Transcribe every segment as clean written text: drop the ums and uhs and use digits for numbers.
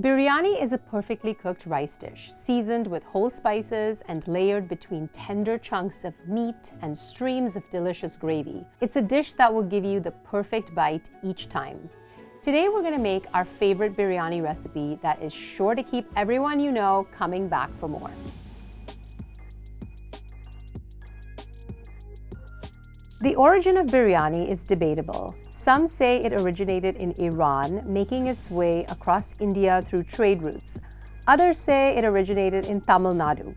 Biryani is a perfectly cooked rice dish, seasoned with whole spices and layered between tender chunks of meat and streams of delicious gravy. It's a dish that will give you the perfect bite each time. Today we're going to make our favorite biryani recipe that is sure to keep everyone you know coming back for more. The origin of biryani is debatable. Some say it originated in Iran, making its way across India through trade routes. Others say it originated in Tamil Nadu.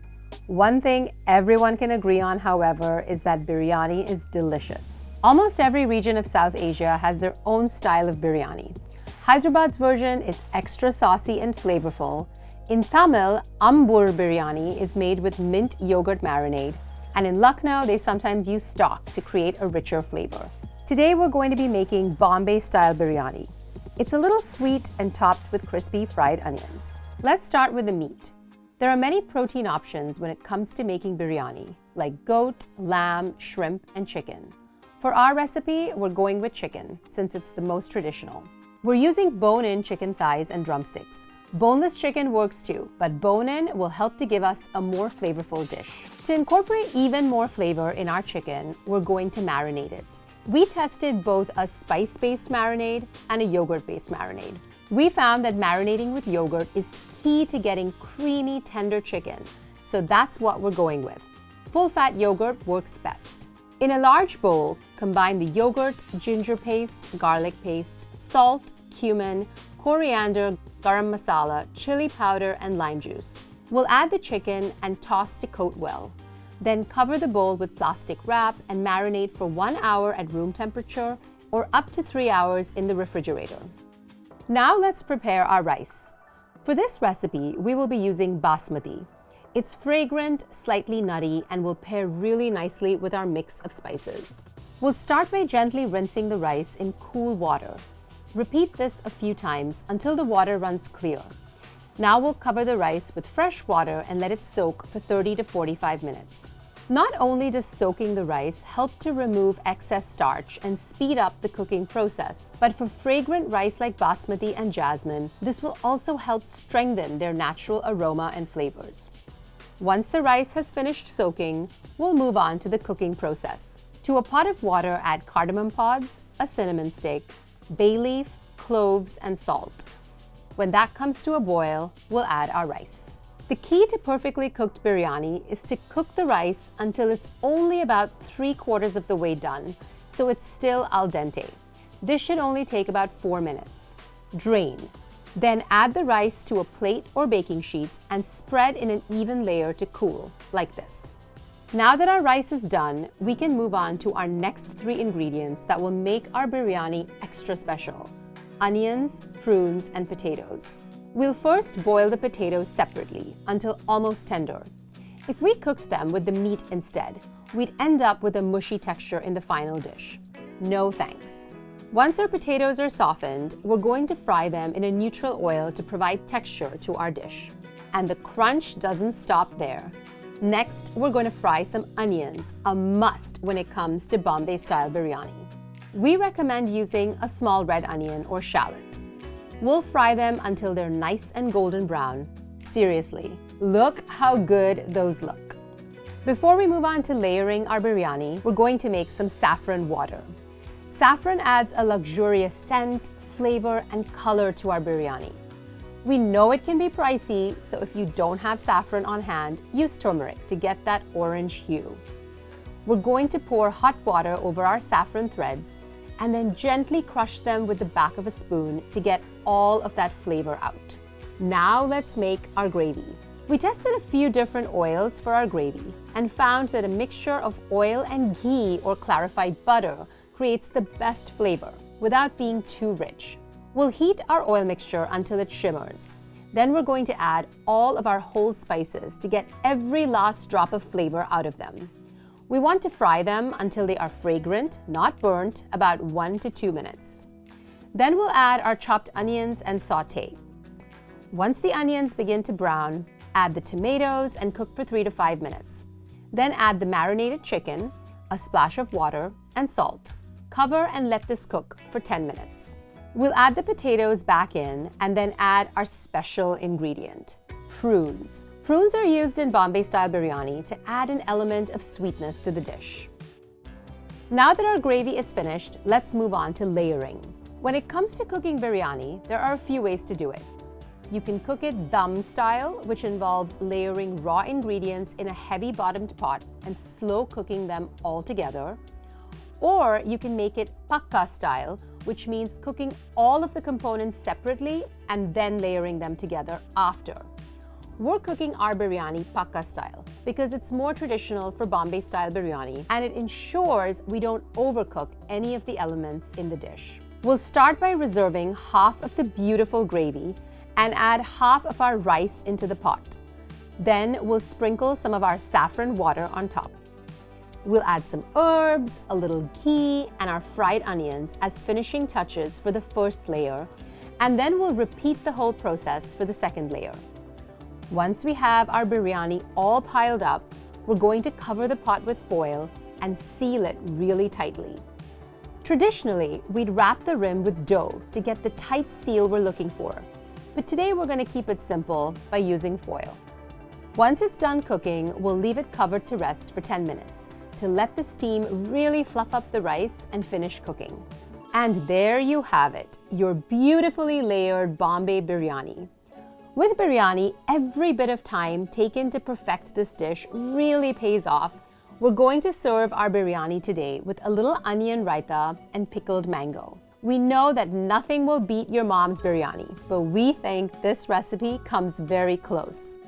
One thing everyone can agree on, however, is that biryani is delicious. Almost every region of South Asia has their own style of biryani. Hyderabad's version is extra saucy and flavorful. In Tamil, Ambur biryani is made with mint yogurt marinade. And in Lucknow, they sometimes use stock to create a richer flavor. Today, we're going to be making Bombay-style biryani. It's a little sweet and topped with crispy fried onions. Let's start with the meat. There are many protein options when it comes to making biryani, like goat, lamb, shrimp, and chicken. For our recipe, we're going with chicken, since it's the most traditional. We're using bone-in chicken thighs and drumsticks. Boneless chicken works too, but bone-in will help to give us a more flavorful dish. To incorporate even more flavor in our chicken, we're going to marinate it. We tested both a spice-based marinade and a yogurt-based marinade. We found that marinating with yogurt is key to getting creamy, tender chicken, so that's what we're going with. Full-fat yogurt works best. In a large bowl, combine the yogurt, ginger paste, garlic paste, salt, cumin, coriander, garam masala, chili powder, and lime juice. We'll add the chicken and toss to coat well. Then cover the bowl with plastic wrap and marinate for 1 hour at room temperature or up to 3 hours in the refrigerator. Now let's prepare our rice. For this recipe, we will be using basmati. It's fragrant, slightly nutty, and will pair really nicely with our mix of spices. We'll start by gently rinsing the rice in cool water. Repeat this a few times until the water runs clear. Now we'll cover the rice with fresh water and let it soak for 30 to 45 minutes. Not only does soaking the rice help to remove excess starch and speed up the cooking process, but for fragrant rice like basmati and jasmine, this will also help strengthen their natural aroma and flavors. Once the rice has finished soaking, we'll move on to the cooking process. To a pot of water, add cardamom pods, a cinnamon stick, bay leaf, cloves, and salt. When that comes to a boil, we'll add our rice. The key to perfectly cooked biryani is to cook the rice until it's only about 3/4 of the way done, so it's still al dente. This should only take about 4 minutes. Drain. Then add the rice to a plate or baking sheet and spread in an even layer to cool, like this. Now that our rice is done, we can move on to our next 3 ingredients that will make our biryani extra special: onions, prunes, and potatoes. We'll first boil the potatoes separately until almost tender. If we cooked them with the meat instead, we'd end up with a mushy texture in the final dish. No thanks. Once our potatoes are softened, we're going to fry them in a neutral oil to provide texture to our dish. And the crunch doesn't stop there. Next, we're going to fry some onions, a must when it comes to Bombay-style biryani. We recommend using a small red onion or shallot. We'll fry them until they're nice and golden brown. Seriously, look how good those look. Before we move on to layering our biryani, we're going to make some saffron water. Saffron adds a luxurious scent, flavor, and color to our biryani. We know it can be pricey, so if you don't have saffron on hand, use turmeric to get that orange hue. We're going to pour hot water over our saffron threads and then gently crush them with the back of a spoon to get all of that flavor out. Now let's make our gravy. We tested a few different oils for our gravy and found that a mixture of oil and ghee or clarified butter creates the best flavor without being too rich. We'll heat our oil mixture until it shimmers. Then we're going to add all of our whole spices to get every last drop of flavor out of them. We want to fry them until they are fragrant, not burnt, about 1 to 2 minutes. Then we'll add our chopped onions and sauté. Once the onions begin to brown, add the tomatoes and cook for 3 to 5 minutes. Then add the marinated chicken, a splash of water, and salt. Cover and let this cook for 10 minutes. We'll add the potatoes back in and then add our special ingredient, prunes. Prunes are used in Bombay-style biryani to add an element of sweetness to the dish. Now that our gravy is finished, let's move on to layering. When it comes to cooking biryani, there are a few ways to do it. You can cook it dum style, which involves layering raw ingredients in a heavy bottomed pot and slow cooking them all together. Or you can make it pakka style, which means cooking all of the components separately and then layering them together after. We're cooking our biryani pakka style because it's more traditional for Bombay style biryani and it ensures we don't overcook any of the elements in the dish. We'll start by reserving half of the beautiful gravy and add half of our rice into the pot. Then we'll sprinkle some of our saffron water on top. We'll add some herbs, a little ghee, and our fried onions as finishing touches for the first layer, and then we'll repeat the whole process for the second layer. Once we have our biryani all piled up, we're going to cover the pot with foil and seal it really tightly. Traditionally, we'd wrap the rim with dough to get the tight seal we're looking for, but today we're going to keep it simple by using foil. Once it's done cooking, we'll leave it covered to rest for 10 minutes to let the steam really fluff up the rice and finish cooking. And there you have it, your beautifully layered Bombay biryani. With biryani, every bit of time taken to perfect this dish really pays off. We're going to serve our biryani today with a little onion raita and pickled mango. We know that nothing will beat your mom's biryani, but we think this recipe comes very close.